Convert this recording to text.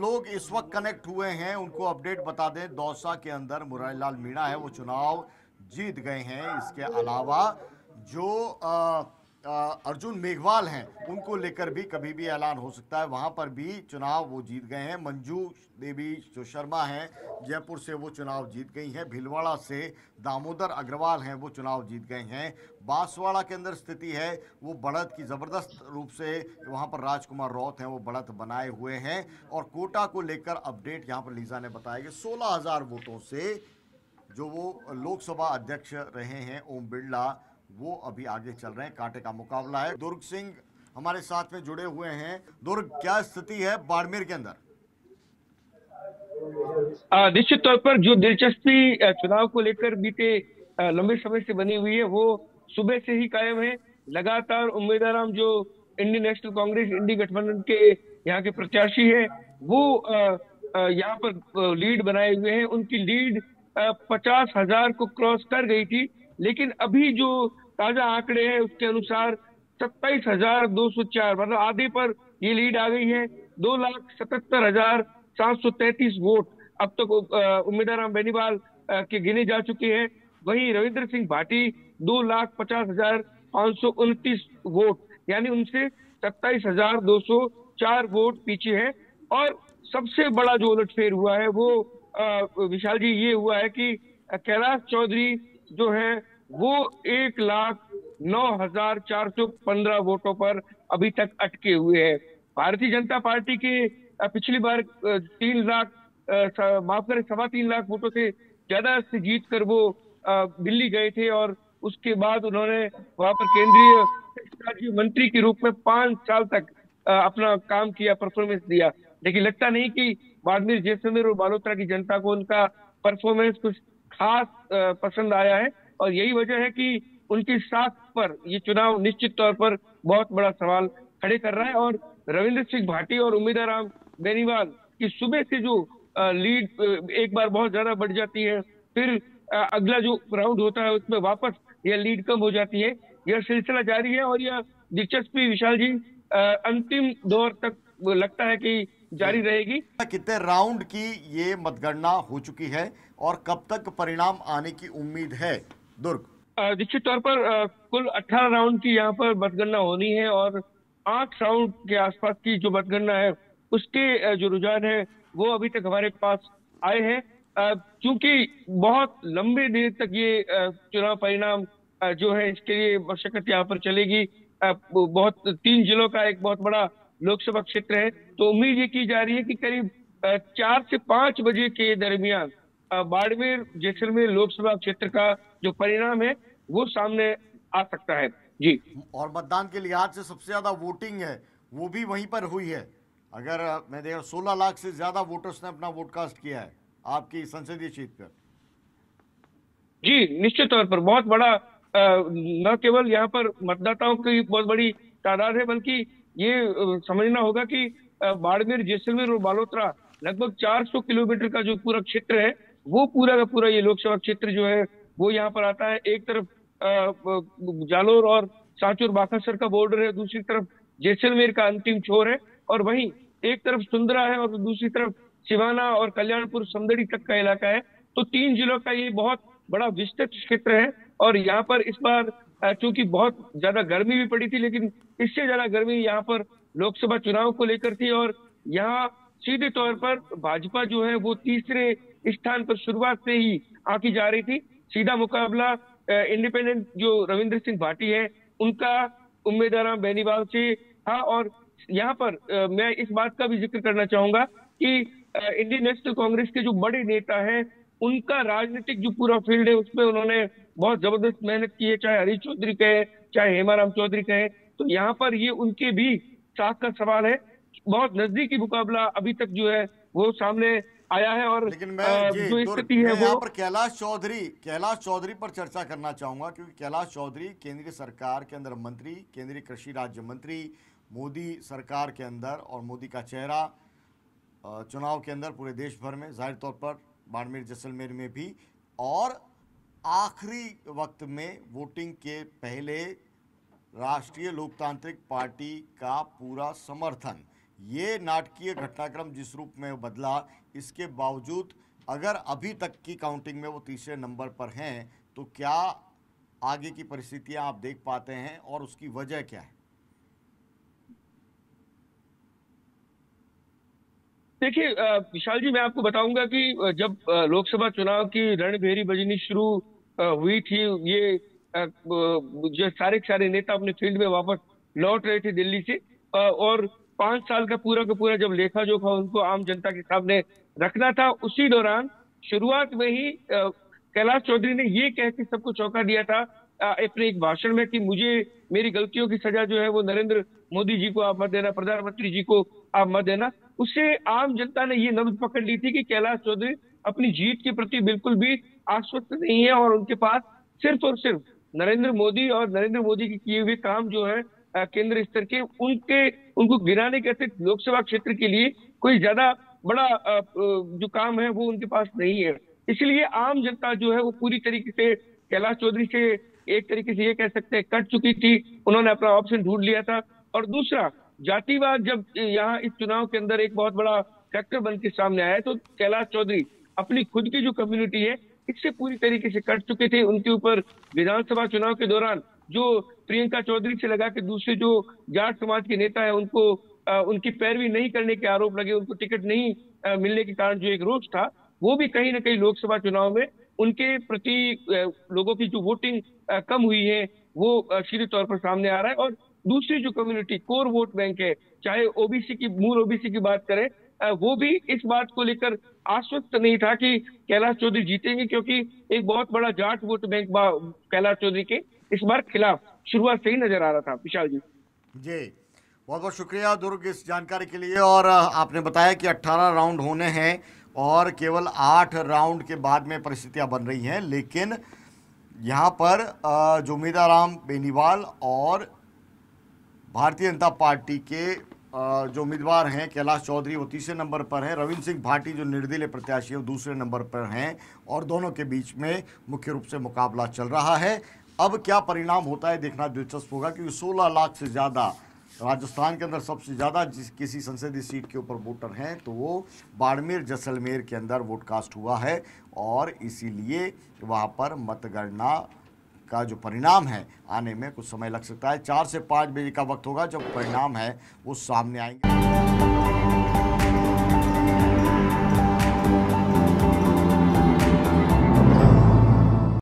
लोग इस वक्त कनेक्ट हुए हैं उनको अपडेट बता दें। दौसा के अंदर मुरारी लाल मीणा है वो चुनाव जीत गए हैं। इसके अलावा जो अर्जुन मेघवाल हैं उनको लेकर भी कभी भी ऐलान हो सकता है, वहां पर भी चुनाव वो जीत गए हैं। मंजू देवी जो शर्मा हैं जयपुर से वो चुनाव जीत गई हैं। भीलवाड़ा से दामोदर अग्रवाल हैं वो चुनाव जीत गए हैं। बांसवाड़ा के अंदर स्थिति है वो बढ़त की जबरदस्त रूप से वहां पर राजकुमार रौत हैं वो बढ़त बनाए हुए हैं। और कोटा को लेकर अपडेट यहां पर लीजा ने बताया कि 16,000 वोटों से जो वो लोकसभा अध्यक्ष रहे हैं ओम बिरला वो अभी आगे चल रहे हैं। कांटे का मुकाबला है। दुर्ग सिंह हमारे साथ में जुड़े हुए हैं। दुर्ग, क्या स्थिति है बाड़मेर के अंदर? निश्चित तौर पर जो दिलचस्पी चुनाव को लेकर बीते लंबे समय से बनी हुई है वो सुबह से ही कायम है। लगातार उम्मीदवार जो इंडियन नेशनल कांग्रेस इंडी गठबंधन के यहाँ के प्रत्याशी है वो यहाँ पर लीड बनाए हुए हैं। उनकी लीड 50,000 को क्रॉस कर गई थी, लेकिन अभी जो ताजा आंकड़े हैं उसके अनुसार 27,204 मतलब आधे पर ये लीड आ गई है। 2,77,733 वोट अब तक उम्मीदवार बेनीवाल के गिने जा चुके हैं। वहीं रविंद्र सिंह भाटी 2,50,529 वोट यानी उनसे 27,204 वोट पीछे है। और सबसे बड़ा जो उलटफेर हुआ है वो विशाल जी ये हुआ है कि कैलाश चौधरी जो है वो 1,09,415 वोटों पर अभी तक अटके हुए हैं। भारतीय जनता पार्टी के पिछली बार 3 लाख माफ करें 3.25 लाख वोटों से ज्यादा से जीत कर वो दिल्ली गए थे और उसके बाद उन्होंने वहां पर केंद्रीय राज्य मंत्री के रूप में 5 साल तक अपना काम किया, परफॉर्मेंस दिया। लेकिन लगता नहीं कि बाड़मेर, जैसलमेर और बालोतरा की जनता को उनका परफॉर्मेंस कुछ खास पसंद आया है। और यही वजह है कि उनकी साख पर ये चुनाव निश्चित तौर पर बहुत बड़ा सवाल खड़े कर रहा है। और रविंद्र सिंह भाटी और उम्मीदवार राम बेनीवाल की सुबह से जो लीड एक बार बहुत ज्यादा बढ़ जाती है, फिर अगला जो राउंड होता है उसमें वापस यह लीड कम हो जाती है। यह सिलसिला जारी है और यह दिलचस्पी विशाल जी अंतिम दौर तक लगता है कि जी, जारी रहेगी। कितने राउंड की ये मतगणना हो चुकी है और कब तक परिणाम आने की उम्मीद है दुर्ग? निश्चित तौर पर कुल 18 राउंड की यहाँ पर मतगणना होनी है और 8 राउंड के आसपास की जो मतगणना है उसके जो रुझान है वो अभी तक हमारे पास आए हैं। क्योंकि बहुत लंबे देर तक ये चुनाव परिणाम जो है इसके लिए मशक्कत यहाँ पर चलेगी। बहुत 3 जिलों का एक बहुत बड़ा लोकसभा क्षेत्र है, तो उम्मीद ये की जा रही है कि करीब 4 से 5 बजे के दरमियान बाड़मेर जैसलमेर लोकसभा क्षेत्र का जो परिणाम है वो सामने आ सकता है। जी। और मतदान के लिहाज से सबसे ज्यादा वोटिंग है वो भी वहीं पर हुई है। अगर मैं देख 16 लाख से ज्यादा वोटर्स ने अपना वोट कास्ट किया है आपकी संसदीय सीट पर। जी, निश्चित तौर पर बहुत बड़ा न केवल यहाँ पर मतदाताओं की बहुत बड़ी तादाद है, बल्कि ये समझना होगा कि बाड़मेर जैसलमेर और बालोतरा लगभग 400 किलोमीटर का जो पूरा क्षेत्र है वो पूरा का पूरा ये लोकसभा क्षेत्र जो है वो यहाँ पर आता है। एक तरफ जालोर और सांचौर बाकासर का बॉर्डर है, दूसरी तरफ जैसलमेर का अंतिम छोर है, और वहीं एक तरफ सुंदरा है और दूसरी तरफ सिवाना और कल्याणपुर समदड़ी तक का इलाका है। तो 3 जिलों का ये बहुत बड़ा विस्तृत क्षेत्र है। और यहाँ पर इस बार चूंकि बहुत ज्यादा गर्मी भी पड़ी थी, लेकिन इससे ज्यादा गर्मी यहाँ पर लोकसभा चुनाव को लेकर थी। और यहाँ सीधे तौर पर भाजपा जो है वो तीसरे स्थान पर शुरुआत से ही आकी जा रही थी। सीधा मुकाबला इंडिपेंडेंट जो रविंद्र सिंह भाटी है उनका उम्मीदवार बेनीवाल से था। और यहाँ पर मैं इस बात का भी जिक्र करना चाहूंगा कि इंडियन नेशनल कांग्रेस के जो बड़े नेता हैं उनका राजनीतिक जो पूरा फील्ड है उसमें उन्होंने बहुत जबरदस्त मेहनत की है, चाहे हरीश चौधरी कहे चाहे हेमाराम चौधरी कहे। तो यहाँ पर ये उनके भी साख का सवाल है। बहुत नजदीकी मुकाबला अभी तक जो है वो सामने आया है। और लेकिन मैं जी जो दुर्ग, स्थिति है मैं यहाँ वो पर कैलाश चौधरी पर चर्चा करना चाहूंगा क्योंकि कैलाश चौधरी केंद्रीय सरकार के अंदर मंत्री, केंद्रीय कृषि राज्य मंत्री, मोदी सरकार के अंदर और मोदी का चेहरा चुनाव के अंदर पूरे देश भर में, जाहिर तौर पर बाड़मेर जैसलमेर में भी, और आखिरी वक्त में वोटिंग के पहले राष्ट्रीय लोकतांत्रिक पार्टी का पूरा समर्थन। ये नाटकीय घटनाक्रम जिस रूप में बदला, इसके बावजूद अगर अभी तक की काउंटिंग में वो तीसरे नंबर पर हैं, तो क्या आगे की परिस्थितियां आप देख पाते हैं और उसकी वजह क्या है? देखिए विशाल जी, मैं आपको बताऊंगा कि जब लोकसभा चुनाव की रणभेरी बजनी शुरू हुई थी, ये जो सारे के सारे नेता अपने फील्ड में वापस लौट रहे थे दिल्ली से, और 5 साल का पूरा जब लेखा जोखा उनको आम जनता के सामने रखना था, उसी दौरान शुरुआत में ही कैलाश चौधरी ने ये कह के सबको चौंका दिया था अपने एक भाषण में कि मुझे मेरी गलतियों की सजा जो है वो नरेंद्र मोदी जी को आप मत देना, प्रधानमंत्री जी को आप मत देना। उससे आम जनता ने ये नब्ज पकड़ ली थी कि कैलाश चौधरी अपनी जीत के प्रति बिल्कुल भी आश्वस्त नहीं है, और उनके पास सिर्फ और सिर्फ नरेंद्र मोदी और नरेंद्र मोदी के किए हुए काम जो है केंद्र स्तर के, उनको गिराने के अतिरिक्त लोकसभा क्षेत्र के लिए कोई ज्यादा बड़ा जो काम है वो उनके पास नहीं है। इसलिए आम जनता जो है वो पूरी तरीके से कैलाश चौधरी से एक तरीके से ये कह सकते हैं कट चुकी थी। उन्होंने अपना ऑप्शन ढूंढ लिया था। और दूसरा, जातिवाद जब यहाँ इस चुनाव के अंदर एक बहुत बड़ा फैक्टर बन के सामने आया, तो कैलाश चौधरी अपनी खुद की जो कम्युनिटी है इससे पूरी तरीके से कट चुके थे। उनके ऊपर विधानसभा चुनाव के दौरान जो प्रियंका चौधरी से लगा के दूसरे जो जाट समाज के नेता है उनको उनकी पैरवी नहीं करने के आरोप लगे, उनको टिकट नहीं मिलने के कारण जो एक रोष था, वो भी कहीं ना कहीं लोकसभा चुनाव में उनके प्रति लोगों की जो वोटिंग कम हुई है वो सीधे तौर पर सामने आ रहा है। और दूसरी जो कम्युनिटी कोर वोट बैंक है, चाहे ओबीसी की, मूल ओबीसी की बात करें, वो भी इस बात को लेकर आश्वस्त नहीं था कि कैलाश चौधरी जीतेंगे, क्योंकि एक बहुत बड़ा जाट वोट बैंक कैलाश चौधरी के इस बार खिलाफ शुरुआत से ही नजर आ रहा था। विशाल जी जी, बहुत बहुत शुक्रिया दुर्ग इस जानकारी के लिए। और आपने बताया कि 18 राउंड होने हैं और केवल 8 राउंड के बाद में परिस्थितियां बन रही हैं, लेकिन यहाँ पर जोगिंदर बेनीवाल और भारतीय जनता पार्टी के जो उम्मीदवार हैं कैलाश चौधरी वो तीसरे नंबर पर हैं, रविंद्र सिंह भाटी जो निर्दलीय प्रत्याशी है वो दूसरे नंबर पर हैं, और दोनों के बीच में मुख्य रूप से मुकाबला चल रहा है। अब क्या परिणाम होता है देखना दिलचस्प होगा, क्योंकि 16 लाख से ज़्यादा राजस्थान के अंदर सबसे ज़्यादा जिस किसी संसदीय सीट के ऊपर वोटर हैं तो वो बाड़मेर जैसलमेर के अंदर वोट कास्ट हुआ है, और इसीलिए वहाँ पर मतगणना का जो परिणाम है आने में कुछ समय लग सकता है। 4 से 5 बजे का वक्त होगा जब परिणाम है वो सामने आएंगे।